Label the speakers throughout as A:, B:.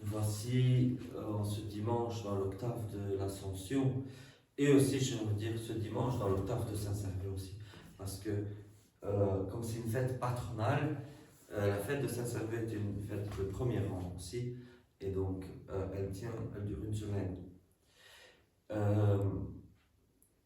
A: Voici ce dimanche dans l'octave de l'Ascension et aussi, je veux dire, ce dimanche dans l'octave de Saint-Servais aussi. Parce que comme c'est une fête patronale, la fête de Saint-Servais est une fête de premier rang aussi et donc elle dure une semaine.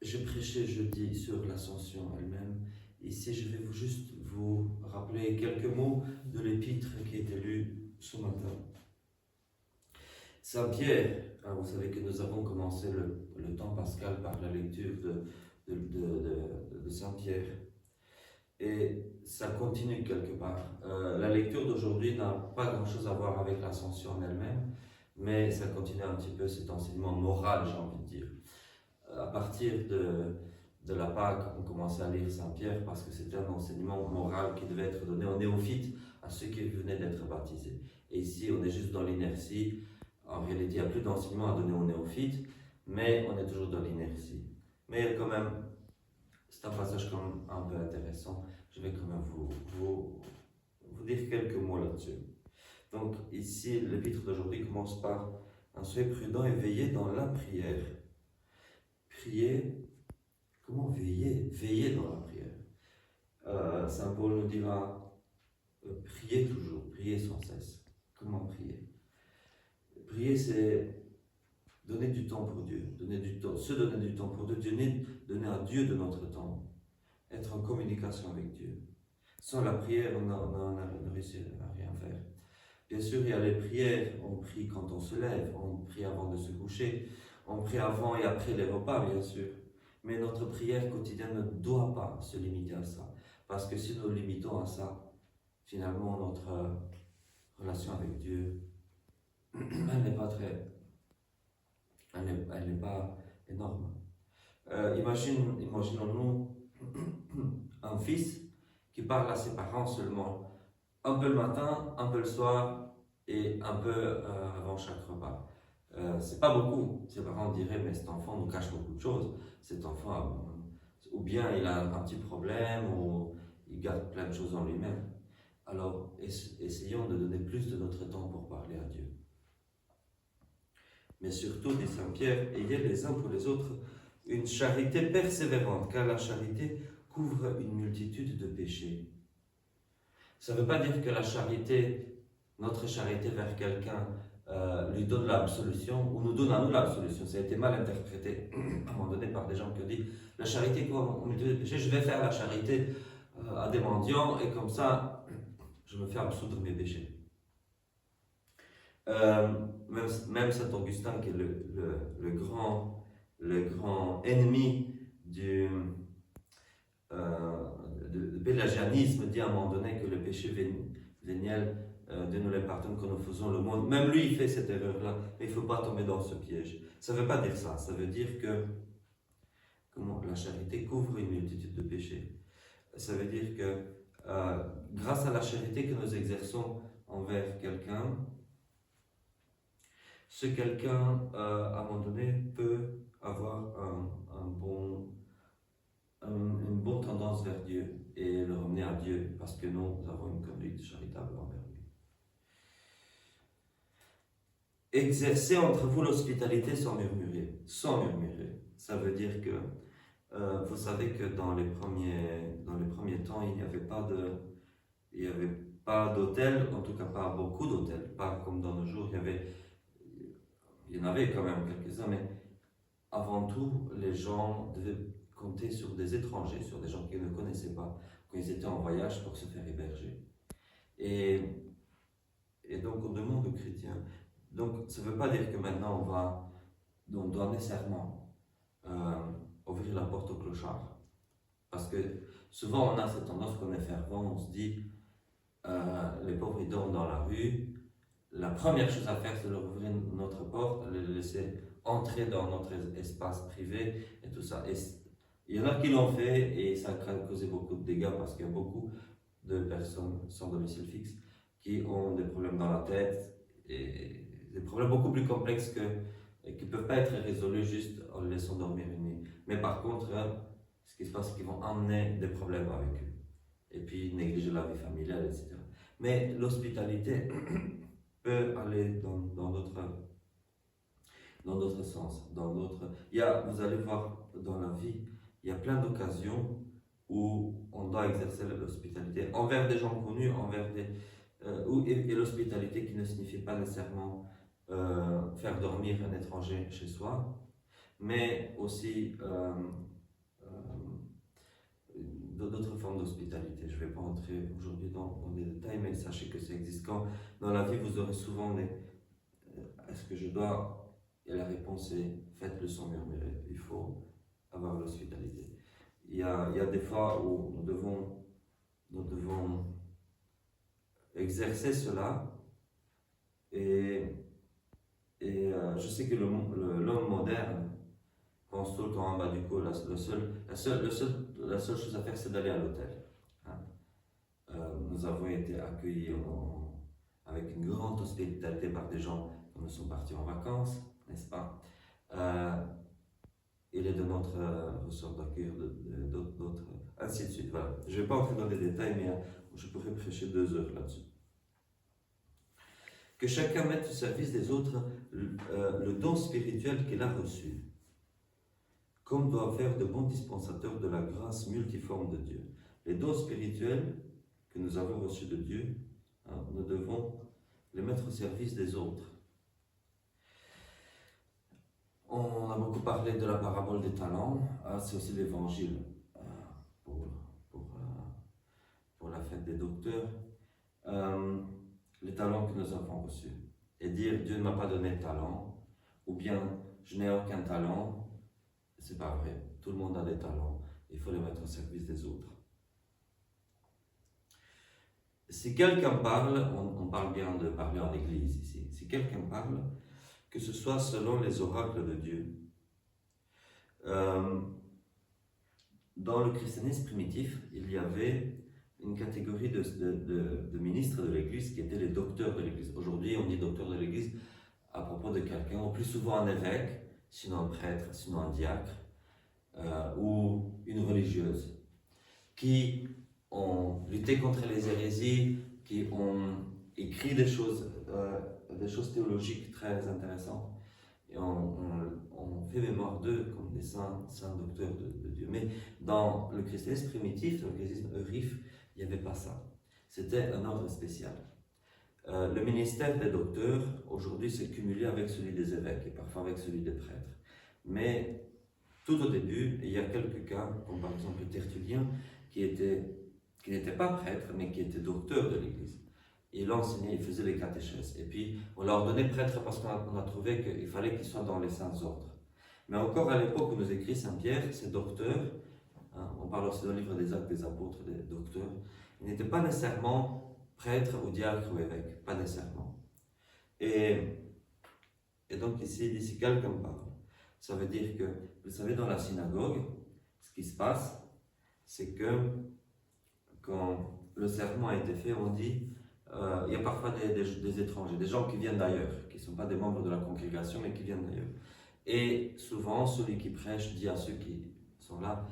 A: J'ai prêché jeudi sur l'Ascension elle-même. Ici, je vais juste vous rappeler quelques mots de l'épître qui a été lu ce matin. Saint Pierre, vous savez que nous avons commencé le temps pascal par la lecture de Saint Pierre. Et ça continue quelque part. La lecture d'aujourd'hui n'a pas grand-chose à voir avec l'ascension en elle-même, mais ça continue un petit peu cet enseignement moral, j'ai envie de dire. À partir de la Pâque, on commençait à lire Saint Pierre parce que c'était un enseignement moral qui devait être donné aux néophytes, à ceux qui venaient d'être baptisés. Et ici, on est juste dans l'inertie. En réalité, il n'y a plus d'enseignement à donner aux néophytes, mais on est toujours dans l'inertie. Mais quand même, c'est un passage quand même un peu intéressant. Je vais quand même vous dire quelques mots là-dessus. Donc ici, l'épître d'aujourd'hui commence par « Soyez prudents et veillez dans la prière ». Prier, comment veiller? Veiller dans la prière. Saint Paul nous dira prier toujours, prier sans cesse. Comment prier? Prier, c'est donner du temps pour Dieu, se donner du temps pour Dieu, donner à Dieu de notre temps, être en communication avec Dieu. Sans la prière, on ne réussit à rien faire. Bien sûr, il y a les prières, on prie quand on se lève, on prie avant de se coucher, on prie avant et après les repas, bien sûr. Mais notre prière quotidienne ne doit pas se limiter à ça. Parce que si nous nous limitons à ça, finalement, notre relation avec Dieu, elle n'est pas énorme. Imaginons-nous un fils qui parle à ses parents seulement un peu le matin, un peu le soir et un peu avant chaque repas. C'est pas beaucoup. Ses parents diraient, mais cet enfant nous cache beaucoup de choses. Cet enfant, ou bien il a un petit problème, ou il garde plein de choses en lui-même. Alors, essayons de donner plus de notre temps pour parler à Dieu. Mais surtout, dit Saint Pierre, ayez les uns pour les autres une charité persévérante, car la charité couvre une multitude de péchés. Ça ne veut pas dire que la charité, notre charité vers quelqu'un, lui donne l'absolution, ou nous donne à nous l'absolution. Ça a été mal interprété à un moment donné par des gens qui ont dit la charité couvre une multitude de péchés, je vais faire la charité à des mendiants, et comme ça, je me fais absoudre mes péchés. Même Saint Augustin, qui est le grand ennemi du pélagianisme, dit à un moment donné que le péché véniel de nous les pardonne quand nous faisons le monde. Même lui, il fait cette erreur-là, mais il ne faut pas tomber dans ce piège. Ça ne veut pas dire ça, ça veut dire que la charité couvre une multitude de péchés. Ça veut dire que grâce à la charité que nous exerçons envers quelqu'un, ce quelqu'un, à un moment donné, peut avoir une bonne tendance vers Dieu et le ramener à Dieu parce que nous avons une conduite charitable envers lui. Exercez entre vous l'hospitalité sans murmurer. Sans murmurer. Ça veut dire que vous savez que dans les premiers temps, il n'y avait pas d'hôtel, en tout cas pas beaucoup d'hôtels, pas comme dans nos jours, il y en avait quand même quelques-uns, mais avant tout, les gens devaient compter sur des étrangers, sur des gens qu'ils ne connaissaient pas, quand ils étaient en voyage pour se faire héberger. Et donc on demande aux chrétiens. Donc ça ne veut pas dire que maintenant on doit nécessairement ouvrir la porte au clochard. Parce que souvent on a cette tendance qu'on est fervent, on se dit les pauvres ils dorment dans la rue, la première chose à faire c'est leur ouvrir notre porte, les laisser entrer dans notre espace privé et tout ça. Et il y en a qui l'ont fait et ça a causé beaucoup de dégâts parce qu'il y a beaucoup de personnes sans domicile fixe qui ont des problèmes dans la tête et des problèmes beaucoup plus complexes qui ne peuvent pas être résolus juste en les laissant dormir une nuit. Mais par contre, ce qui se passe, c'est qu'ils vont emmener des problèmes avec eux et puis négliger la vie familiale, etc. Mais l'hospitalité, peut aller dans d'autres sens, vous allez voir dans la vie, il y a plein d'occasions où on doit exercer l'hospitalité envers des gens connus, et l'hospitalité qui ne signifie pas nécessairement faire dormir un étranger chez soi, mais aussi d'autres formes d'hospitalité. Je ne vais pas entrer aujourd'hui dans des détails, mais sachez que ça existe. Quand dans la vie vous aurez souvent des est-ce que je dois? Et la réponse est faites-le sans murmurer. Il faut avoir l'hospitalité. Il y a des fois où nous devons exercer cela, et je sais que l'homme moderne pense tout le temps, du coup, la seule chose à faire, c'est d'aller à l'hôtel. Hein. Nous avons été accueillis avec une grande hospitalité par des gens qui nous sont partis en vacances, n'est-ce pas? Il est de notre ressort d'accueillir d'autres, ainsi de suite. Voilà. Je ne vais pas entrer dans les détails, mais je pourrais prêcher 2 heures là-dessus. Que chacun mette au service des autres le don spirituel qu'il a reçu, comme doivent faire de bons dispensateurs de la grâce multiforme de Dieu. Les dons spirituels que nous avons reçus de Dieu, nous devons les mettre au service des autres. On a beaucoup parlé de la parabole des talents, c'est aussi l'évangile pour la fête des docteurs. Les talents que nous avons reçus. Et dire Dieu ne m'a pas donné de talent, ou bien je n'ai aucun talent, c'est pas vrai. Tout le monde a des talents, il faut les mettre au service des autres. Si quelqu'un parle, on parle bien de parler en église ici, si quelqu'un parle, que ce soit selon les oracles de Dieu. Dans le christianisme primitif, il y avait une catégorie de ministres de l'Église qui étaient les docteurs de l'Église. Aujourd'hui, on dit docteur de l'Église à propos de quelqu'un, ou plus souvent un évêque, sinon un prêtre, sinon un diacre, ou une religieuse, qui ont lutté contre les hérésies, qui ont écrit des choses théologiques très intéressantes, et on fait mémoire d'eux comme des saints docteurs de Dieu. Mais dans le christianisme primitif, dans le christianisme eurif, il n'y avait pas ça. C'était un ordre spécial. Le ministère des docteurs, aujourd'hui, s'est cumulé avec celui des évêques et parfois avec celui des prêtres. Mais tout au début, il y a quelques cas, comme par exemple Tertullien, qui n'était pas prêtre, mais qui était docteur de l'Église. Il enseignait, il faisait les catéchèses. Et puis, on l'a ordonné prêtre parce qu'on a trouvé qu'il fallait qu'il soit dans les saints ordres. Mais encore à l'époque où nous écrit Saint Pierre, ces docteurs, on parle aussi dans le livre des Actes des Apôtres, des docteurs, ils n'étaient pas nécessairement prêtres ou diacres ou évêques, pas nécessairement. Et donc ici quelqu'un parle. Ça veut dire que, vous savez, dans la synagogue, ce qui se passe, c'est que quand le serment a été fait, on dit, il y a parfois des étrangers, des gens qui viennent d'ailleurs, qui ne sont pas des membres de la congrégation, mais qui viennent d'ailleurs. Et souvent, celui qui prêche dit à ceux qui sont là,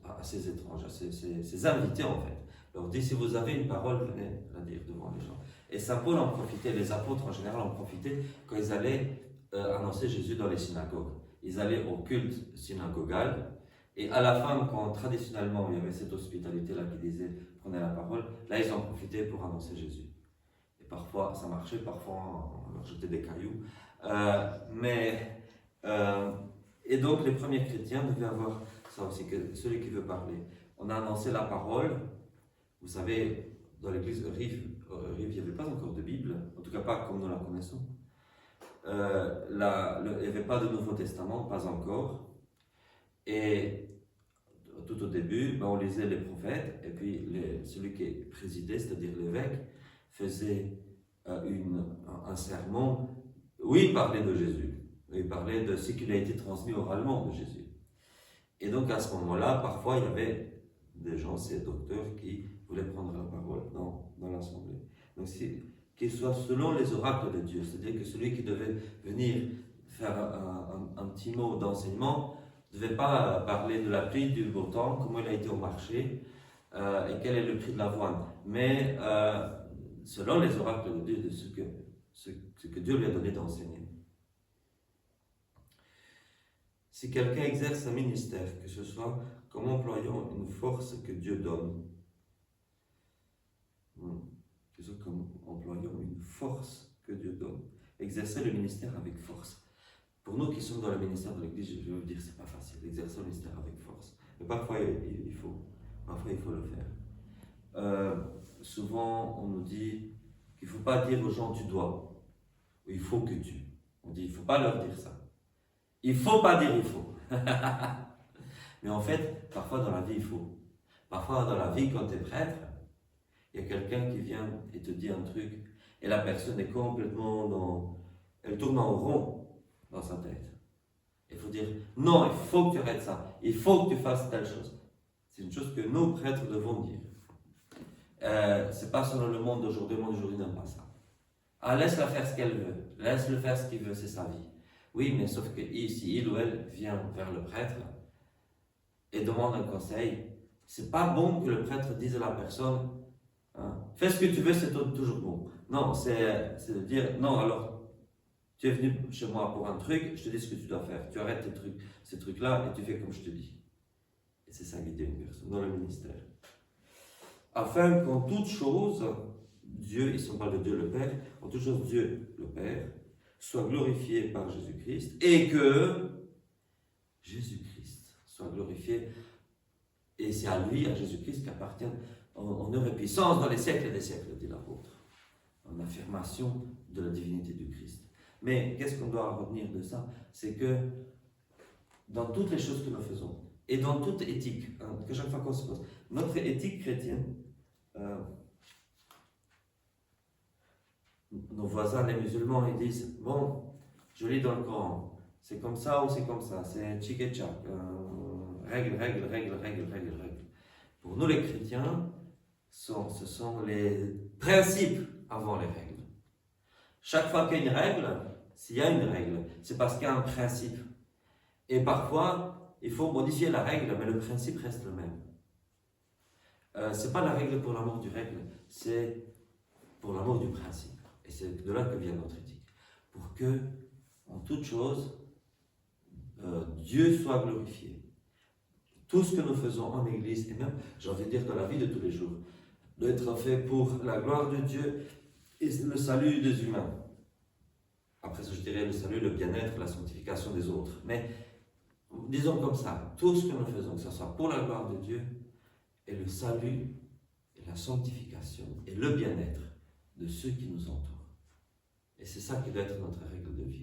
A: à ces étrangers, à ces invités en fait, leur dit, si vous avez une parole, venez la dire devant les gens. Et Saint Paul en profitait, les apôtres en général en profitaient quand ils allaient annoncer Jésus dans les synagogues. Ils allaient au culte synagogal, et à la fin, quand traditionnellement il y avait cette hospitalité-là qui disait prenez la parole, là ils en profitaient pour annoncer Jésus. Et parfois ça marchait, parfois on leur jetait des cailloux. Et donc les premiers chrétiens devaient avoir ça aussi, que celui qui veut parler. On a annoncé la parole. Vous savez, dans l'église Rive, il n'y avait pas encore de Bible, en tout cas pas comme nous la connaissons. Il n'y avait pas de Nouveau Testament, pas encore. Et tout au début, on lisait les prophètes, et puis celui qui présidait, c'est-à-dire l'évêque, faisait un sermon où il parlait de Jésus. Il parlait de ce qui a été transmis oralement de Jésus. Et donc à ce moment-là, parfois il y avait des gens, ces docteurs, qui voulaient prendre la parole dans l'assemblée. Donc qu'il soit selon les oracles de Dieu, c'est-à-dire que celui qui devait venir faire un petit mot d'enseignement ne devait pas parler de la pluie, du beau temps, comment il a été au marché et quel est le prix de l'avoine, mais selon les oracles de Dieu, de ce que ce que Dieu lui a donné d'enseigner. Si quelqu'un exerce un ministère, que ce soit comme employant une force que Dieu donne, que ce soit comme employant une force que Dieu donne, exercer le ministère avec force. Pour nous qui sommes dans le ministère de l'Église, je vais vous dire, c'est pas facile d'exercer le ministère avec force. Mais parfois, il faut le faire. Souvent, on nous dit qu'il ne faut pas dire aux gens tu dois, ou il faut que tu. On dit il ne faut pas leur dire ça. Il ne faut pas dire il faut. Mais en fait, parfois dans la vie, il faut. Parfois dans la vie, quand tu es prêtre, il y a quelqu'un qui vient et te dit un truc, et la personne est complètement elle tourne en rond dans sa tête. Il faut dire, non, il faut que tu arrêtes ça. Il faut que tu fasses telle chose. C'est une chose que nous, prêtres, devons dire. C'est pas selon le monde d'aujourd'hui. Le monde d'aujourd'hui n'aime pas ça. Ah, laisse-la faire ce qu'elle veut. Laisse-le faire ce qu'il veut, c'est sa vie. Oui, mais sauf que si il ou elle vient vers le prêtre et demande un conseil, c'est pas bon que le prêtre dise à la personne, hein, fais ce que tu veux, c'est toujours bon. Non, c'est de dire, non, alors, tu es venu chez moi pour un truc, je te dis ce que tu dois faire. Tu arrêtes ces trucs-là et tu fais comme je te dis. Et c'est ça guider une personne dans le ministère. Afin qu'en toute chose, Dieu, ici on parle de Dieu le Père, en toute chose Dieu le Père, soit glorifié par Jésus-Christ et que Jésus-Christ soit glorifié. Et c'est à lui, à Jésus-Christ, qu'appartient honneur et puissance dans les siècles des siècles, dit l'apôtre. En affirmation de la divinité du Christ. Mais qu'est-ce qu'on doit retenir de ça? C'est que dans toutes les choses que nous faisons, et dans toute éthique, hein, que chaque fois qu'on se pose, notre éthique chrétienne, nos voisins, les musulmans, ils disent, bon, je lis dans le Coran, c'est comme ça ou c'est comme ça, c'est tchik et tchak, règle. Pour nous les chrétiens, ce sont les principes avant les règles. Chaque fois qu'il y a une règle, s'il y a une règle, c'est parce qu'il y a un principe. Et parfois, il faut modifier la règle, mais le principe reste le même. Ce n'est pas la règle pour l'amour du règle, c'est pour l'amour du principe. Et c'est de là que vient notre éthique. Pour que, en toute chose, Dieu soit glorifié. Tout ce que nous faisons en Église, et même, j'ai envie de dire, dans la vie de tous les jours, doit être fait pour la gloire de Dieu et le salut des humains. Après ça, je dirais le salut, le bien-être, la sanctification des autres. Mais disons comme ça, tout ce que nous faisons, que ce soit pour la gloire de Dieu et le salut et la sanctification et le bien-être de ceux qui nous entourent. Et c'est ça qui doit être notre règle de vie.